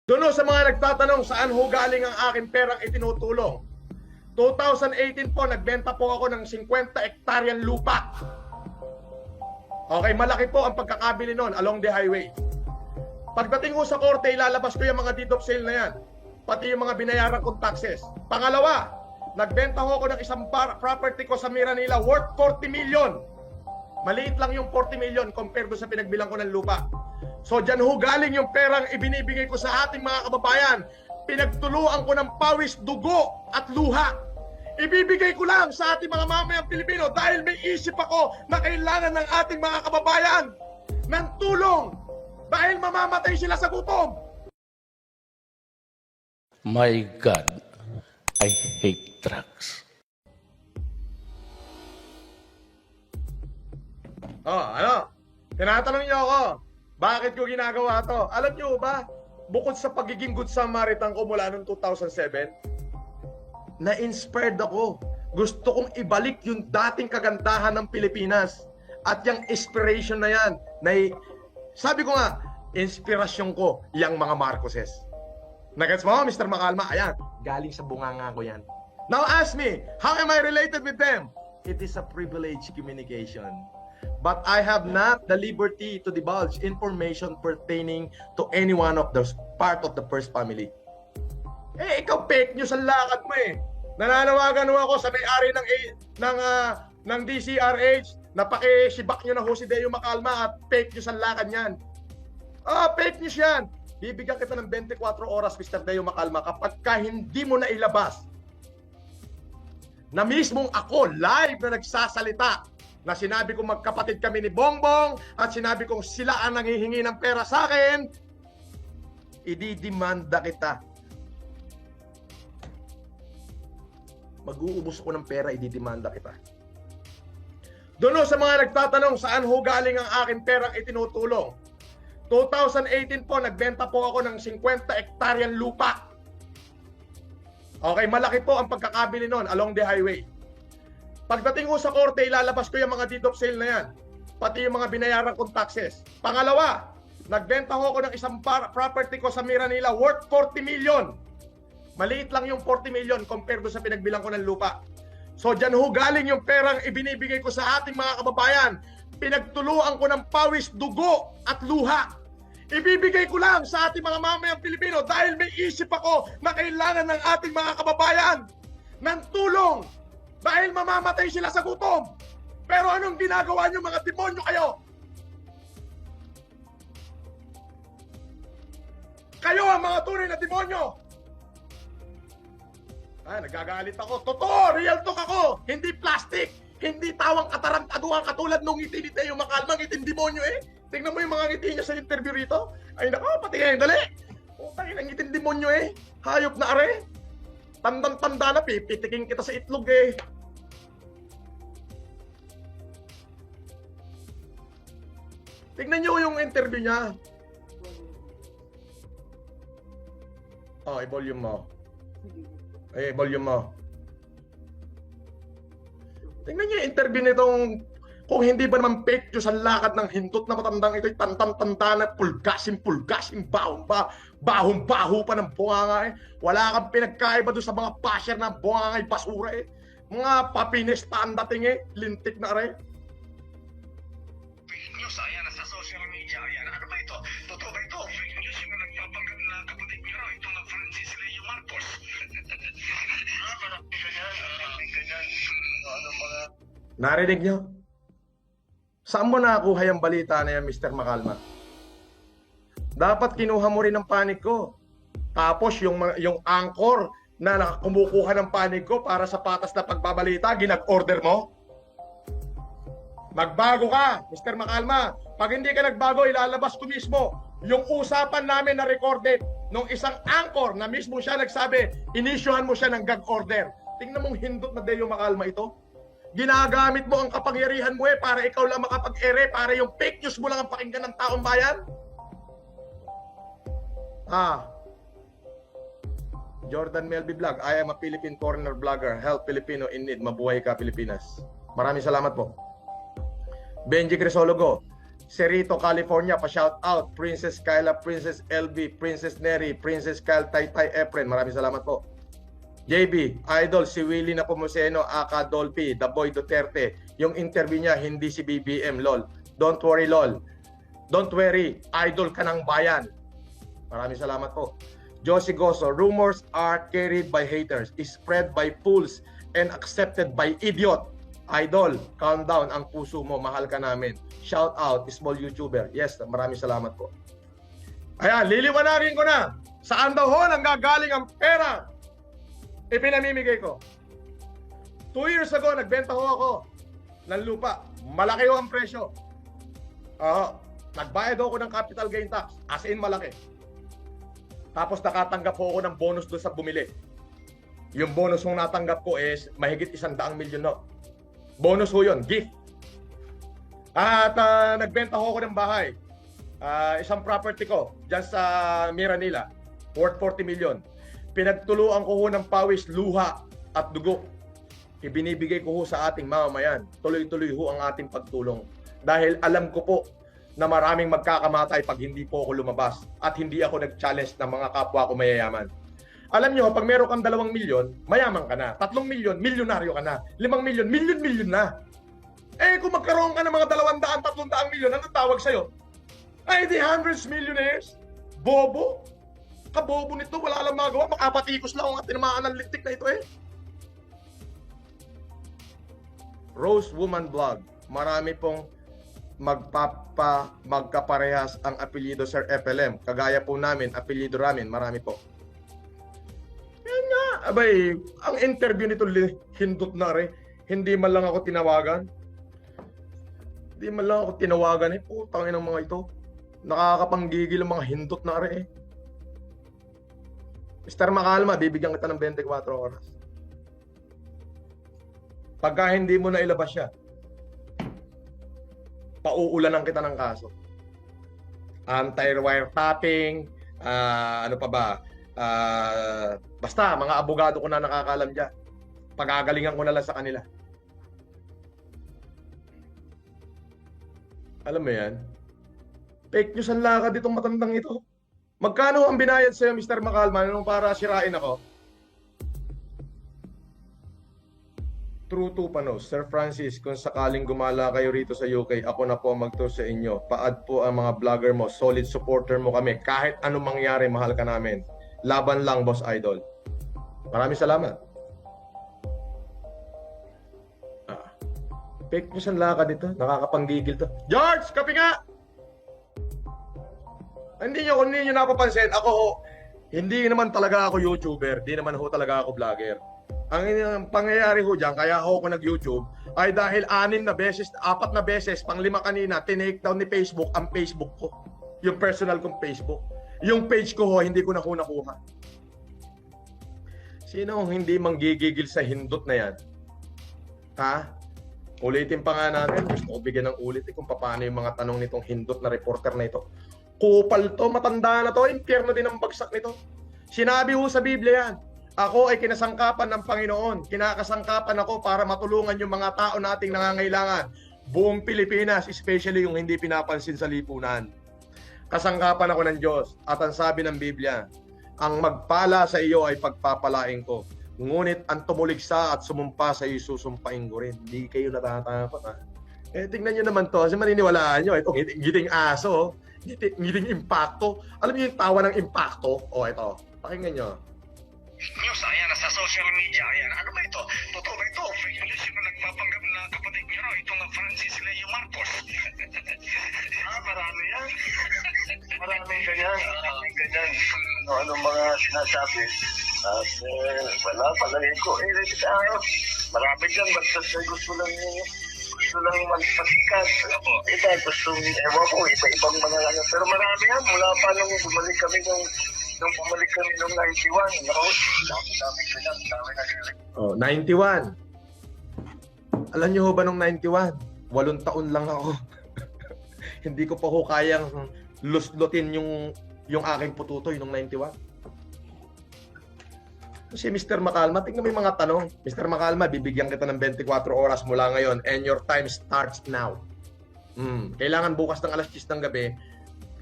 Doon sa mga nagtatanong saan ho galing ang aking perang itinutulong. 2018 po, nagbenta po ako ng 50 hektaryang lupa. Okay, malaki po ang pagkakabili noon along the highway. Pagdating ko sa korte, ilalabas ko yung mga deed of sale na yan. Pati yung mga binayaran kong taxes. Pangalawa, nagbenta ho ako ng isang property ko sa Miranila worth 40 million. Maliit lang yung 40 million compared sa pinagbilang ko ng lupa. So dyan ho galing yung perang ibinibigay ko sa ating mga kababayan. Pinagtuluan ko ng pawis, dugo at luha. Ibibigay ko lang sa ating mga mamayang Pilipino dahil may isip ako na kailangan ng ating mga kababayan ng tulong dahil mamamatay sila sa gutom. My God, I hate drugs. Oh, ano? Tinatanong niyo ako, bakit ko ginagawa to? Alam niyo ba, bukod sa pagiging good Samaritan ko mula noong 2007, na-inspired ako. Gusto kong ibalik yung dating kagandahan ng Pilipinas. At yung inspiration na yan, sabi ko nga, inspirasyon ko yung mga Marcoses. Nagets mo, Mr. Macalma? Ayan, galing sa bunganga ko yan. Now ask me, how am I related with them? It is a privileged communication. But I have not the liberty to divulge information pertaining to any one of those part of the first family. Eh, ikaw fake news ang lakad mo eh. Nananawagan mo ako sa may-ari ng DCRH na pakisibak nyo na ho si Deo Macalma at fake news ang lakad niyan. Fake news yan. Bibigyan kita ng 24 oras, Mr. Deo Macalma, kapag hindi mo na ilabas na mismong ako live na nagsasalita na sinabi kong magkapatid kami ni Bongbong at sinabi kong sila ang nanghihingi ng pera sa akin, ididimanda kita. Mag-uubos ko ng pera, ididimanda kita. Doon sa mga nagtatanong saan ho galing ang aking perang itinutulong. 2018 po, nagbenta po ako ng 50 hektaryang lupa. Okay, malaki po ang pagkakabili noon along the highway. Pagdating ko sa korte, ilalabas ko yung mga deed of sale na yan. Pati yung mga binayaran kong taxes. Pangalawa, nagbenta ho ako ng isang property ko sa Miranila worth 40 million. Maliit lang yung 40 million compared sa pinagbilang ko ng lupa. So dyan ho galing yung perang ibinibigay ko sa ating mga kababayan. Pinagtuluan ko ng pawis, dugo at luha. Ibibigay ko lang sa ating mga mamayang Pilipino dahil may isip ako na kailangan ng ating mga kababayan ng tulong dahil mamamatay sila sa gutom. Pero anong ginagawa nyo, mga demonyo kayo? Kayo ang mga tunay na demonyo. Nagagalit ako. Totoo, real talk ako. Hindi plastic. Hindi tawang katarantaduhan katulad nung ngiti ni Deo Macalma, ngiting demonyo eh. Tingnan mo yung mga ngiti niya sa interview rito. Ay nako, pati ngayon, dali. Putang ina, ngiting demonyo eh. Hayop na are. Tandang-tanda na, pipitikin kita sa itlog eh. Tignan nyo yung interview niya. I-volume mo. I-volume mo. Tingnan nyo yung interview nitong, kung hindi ba naman fake news ang lakad ng hindot na matandang ito'y tantang-tanda na pulgasin, bahong-baho pa ng bunganga eh. Wala kang pinagkaiba doon sa mga basher na bunganga ay basura eh. Mga papinestahan dating eh, lintik na rin. Fake news, ayan, sa social media, ayan. Ano ba ito? Totoo ba ito? Fake news yung nagpapanggap na kapatid niyo raw, itong Francis Leo Marcos. Narinig nyo? Saan mo nakuha yung balita na yan, Mr. Macalma? Dapat kinuha mo rin ang panig ko. Tapos yung anchor na kumukuha ng panig ko para sa patas na pagbabalita, ginag-order mo? Magbago ka, Mr. Macalma. Pag hindi ka nagbago, ilalabas ko mismo yung usapan namin na recorded nung isang anchor na mismo siya nagsabi, inisyuhan mo siya ng gag order. Tingnan mong hindot na Deo Macalma ito. Ginagamit mo ang kapangyarihan mo eh para ikaw lang makapag-ere, para yung fake news mo lang ang pakinggan ng taong bayan. Jordan Melby Vlog, I am a Philippine foreigner vlogger. Help Filipino in need. Mabuhay ka, Pilipinas. Maraming salamat po. Benji Crisologo, Cerrito, California, pa-shout out. Princess Kyla, Princess LB, Princess Neri, Princess Kyle, Taytay Efren. Maraming salamat po. JB, Idol, si Willie Napomuceno, aka Dolphy, The Boy Duterte. Yung interview niya, hindi si BBM, lol. Don't worry, lol. Don't worry, idol ka ng bayan. Maraming salamat po. Josie Goso, rumors are carried by haters, spread by fools, and accepted by idiot. Idol, calm down ang puso mo, mahal ka namin. Shout out, small YouTuber. Yes, maraming salamat po. Ayan, liliwanarin ko na. Saan daw ho nanggagaling ang pera? Ipinamimigay ko. 2 years ago, nagbenta ho ako ng lupa. Malaki ho ang presyo. Nagbayad ho ako ng capital gain tax. As in, malaki. Tapos nakatanggap ho ako ng bonus doon sa bumili. Yung bonus kong natanggap ko is mahigit 100 milyon no. Bonus ho yun, gift. At nagbenta ho ako ng bahay. Isang property ko dyan sa Miranila, worth 40 million. Pinagtuluan ko ho ng pawis, luha at dugo. Ibinibigay ko ho sa ating mamamayan. Tuloy-tuloy ho ang ating pagtulong. Dahil alam ko po na maraming magkakamatay pag hindi po ako lumabas at hindi ako nag-challenge ng mga kapwa ko mayayaman. Alam nyo, pag meron kang 2 milyon, mayaman ka na. 3 milyon, milyonaryo ka na. 5 milyon, milyon na. Eh, kung magkaroon ka ng mga 200, 300 milyon, ano tawag sa'yo? Ay, the hundreds millionaires? Bobo? Kabobo nito, wala lang magawa. Makapatikos lang ang tinamaan ng lintik na ito eh. Rose Woman Vlog. Marami pong magkaparehas ang apelyido Sir FLM. Kagaya po namin, apelyido namin, marami po. Yan nga, abay, ang interview nito hindot na rin. Hindi man lang ako tinawagan. Hindi man lang ako tinawagan eh. Putang ina ng mga ito. Nakakapanggigil ang mga hindot na rin eh. Mr. Makalma, bibigyan kita ng 24 oras. Pagka hindi mo na ilabas siya, pauulanan kita ng kaso. Anti-wiretapping, ano pa ba? Basta, mga abogado ko na nakakalam dyan. Pagagalingan ko na lang sa kanila. Alam mo yan? Fake news ang lakad itong matandang ito. Magkano ang binayad sa'yo, Mr. Makalman, nung para sirain ako? True to Panos. Sir Francis, kung sakaling gumala kayo rito sa UK, ako na po mag-tour sa inyo. Paad po ang mga vlogger mo. Solid supporter mo kami. Kahit anong mangyari, mahal ka namin. Laban lang, Boss Idol. Maraming salamat. Fake news ang lakad ito. Nakakapanggigil to. George, kapi nga! Kung hindi nyo napapansin, ako ho, hindi naman talaga ako YouTuber. Hindi naman ho talaga ako vlogger. Ang pangyayari ho dyan, kaya ako nag-YouTube, ay dahil 4 na beses, 4 na beses, pang 5 kanina, tinake down ni Facebook ang Facebook ko. Yung personal kong Facebook. Yung page ko ho, hindi ko na nakuha. Sino ang hindi manggigigil sa hindot na yan? Ha? Ulitin pa nga natin. Gusto ko bigyan ng ulit kung paano yung mga tanong nitong hindot na reporter na ito. Kupal to, matanda na to, impyerno din ang bagsak nito. Sinabi ho sa Biblia yan. Ako ay kinasangkapan ng Panginoon. Kinakasangkapan ako para matulungan yung mga tao nating nangangailangan. Buong Pilipinas, especially yung hindi pinapansin sa lipunan. Kasangkapan ako ng Diyos. At ang sabi ng Biblia, ang magpala sa iyo ay pagpapalain ko. Ngunit ang tumuligsa at sumumpa sa iyo, susumpain ko rin. Hindi kayo natatakot ha. Eh, tingnan nyo naman to. Kasi maniniwalaan nyo. Ito, ngiting aso. Ngiting impacto. Alam niyo yung tawa ng impacto? O, ito. Pakinggan nyo. News, ayan, sa social media, ayan. Ano ba ito? Totoo ba ito? Fake news yung nagpapanggap na kapatid niya raw, itong Francis Leo Marcos. Marami yan. Maraming ganyan. Anong mga sinasabi. At wala, palagay ko. Marami dyan, basta gusto lang magpasikat. Iba, gusto, ewan ko, iba-ibang mga ano. Pero marami yan, mula pa nung bumalik kami nung 91. Oh, 91. Alam niyo ho ba nung 91? 8 taon lang ako. Hindi ko pa ho kayang luslutin yung aking pututoy nung 91. Si Mr. Makalma, tingnan mo yung mga tanong. Mr. Makalma, bibigyan kita ng 24 oras mula ngayon and your time starts now. Kailangan bukas ng alas 10 ng gabi,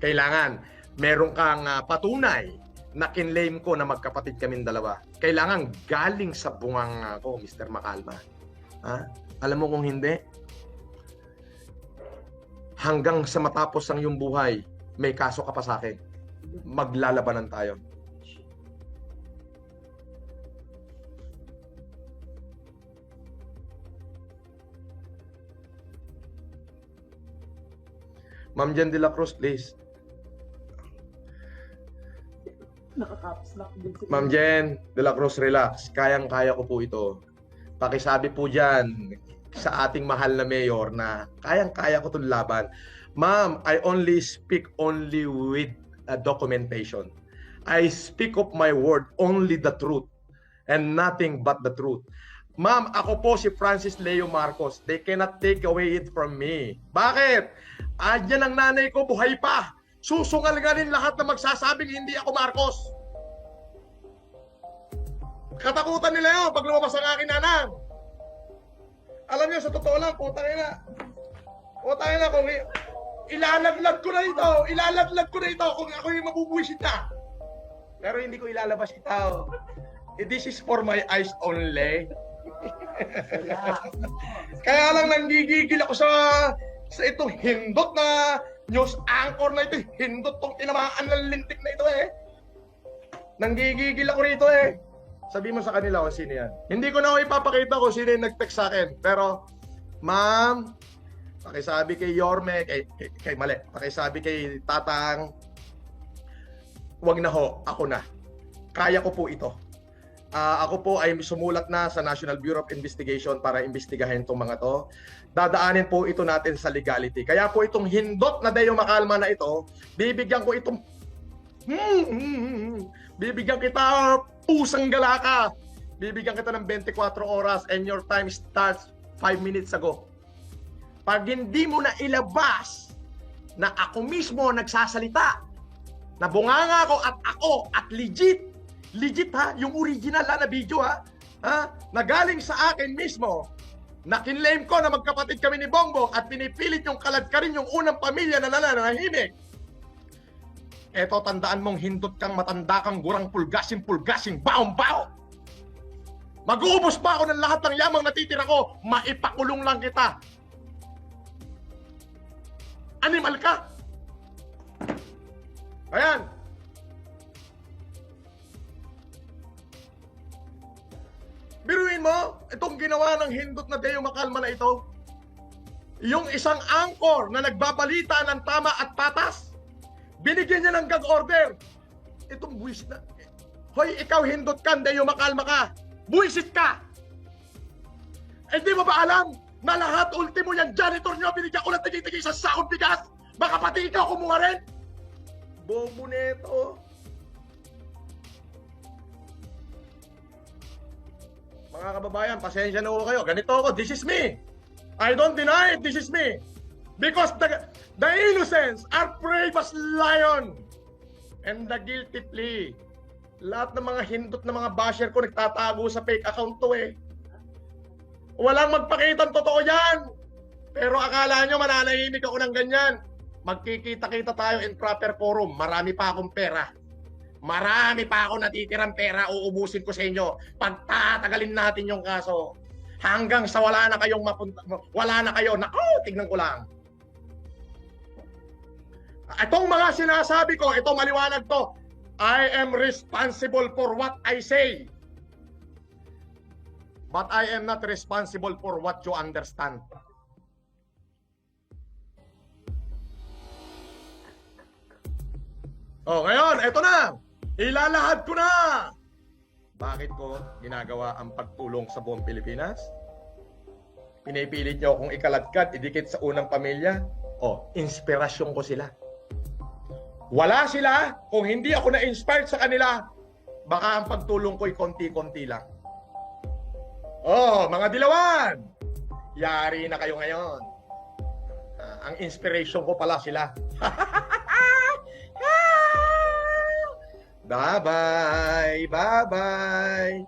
kailangan meron kang patunay na kinlaim ko na magkapatid kaming dalawa. Kailangan galing sa bunganga ko, Mr. Makalma. Ha? Alam mo kung hindi, hanggang sa matapos ang iyong buhay, may kaso ka pa sa akin. Maglalabanan tayo. Ma'am Jen de la Cruz, please. Ma'am Jen de la Cruz, relax. Kayang-kaya ko po ito. Pakisabi po dyan sa ating mahal na mayor na kayang-kaya ko itong laban. Ma'am, I only speak only with documentation. I speak of my word, only the truth, and nothing but the truth. Ma'am, ako po si Francis Leo Marcos. They cannot take away it from me. Bakit? Adyan ang nanay ko, buhay pa. Susungal nga rin lahat na magsasabing hindi ako Marcos. Katakutan nila yun pag lumabas ang aking nanang. Alam niyo, sa totoo lang, putang ina, kung ilalaglag ko na ito kung ako yung mabubuisit na. Pero hindi ko ilalabas ito. This is for my eyes only. Kaya lang nanggigigil ako sa itong hindot na news anchor na ito. Hindot tong tinamaan ng lintik na ito eh. Nanggigigil ako rito eh. Sabi mo sa kanila kung sino yan. Hindi ko na ako ipapakita kung sino yung nag-text sa akin. Pero, ma'am, pakisabi kay Yorme, pakisabi kay Tatang, wag na ho, ako na. Kaya ko po ito. Ako po ay sumulat na sa National Bureau of Investigation para imbestigahin itong mga to. Dadaanin po ito natin sa legality. Kaya po itong hindot na Deo Makalma na ito, bibigyan ko itong bibigyan kita pusang galaka. Bibigyan kita ng 24 oras and your time starts 5 minutes ago. Pag hindi mo na ilabas na ako mismo nagsasalita, na bunganga ako at legit ha, yung original na video ha, na galing sa akin mismo, na kinlaim ko na magkapatid kami ni Bongbong at pinipilit yung kaladkarin yung unang pamilya na nananahimik. Eto, tandaan mong hindot kang matanda kang gurang pulgasing baong-bao. Mag-uubos pa ako ng lahat ng yamang natitira ko, maipakulong lang kita. Animal ka. Ayan. Biruin mo, itong ginawa ng hindot na Deo Makalma na ito, yung isang anchor na nagbabalita ng tama at patas, binigyan niya ng gag order. Itong buwisit na, hoy, ikaw hindot ka, Deo Makalma ka, buwisit ka. Eh di mo ba alam na lahat ultimo yung janitor nyo, binigyan ko ng tigi-tigi sa sakong bigas, baka pati ikaw kumuha rin. Bobo neto. Mga kababayan, pasensya na ho kayo. Ganito ako, this is me. I don't deny it, this is me. Because the innocents are brave as lion. And the guilty plea. Lahat ng mga hindot na mga basher ko nagtatago sa fake account to eh. Walang magpakitang totoo yan. Pero akala nyo mananahimik ako ng ganyan. Magkikita-kita tayo in proper forum. Marami pa akong pera. Marami pa ako natitirang pera, uubusin ko sa inyo. Pagtatagalin natin yung kaso. Hanggang sa wala na kayong wala na kayo. Naku, tignan ko lang. Itong mga sinasabi ko, ito maliwanag to. I am responsible for what I say. But I am not responsible for what you understand. Oh, ngayon, eto na. Ilalahad ko na! Bakit ko ginagawa ang pagtulong sa buong Pilipinas? Pinipilit niyo akong ikaladkad, idikit sa unang pamilya? O, inspirasyon ko sila. Wala sila, kung hindi ako na-inspired sa kanila, baka ang pagtulong ko'y konti-konti lang. Oh, mga dilawan! Yari na kayo ngayon. Ang inspiration ko pala sila. Bye-bye. Bye-bye.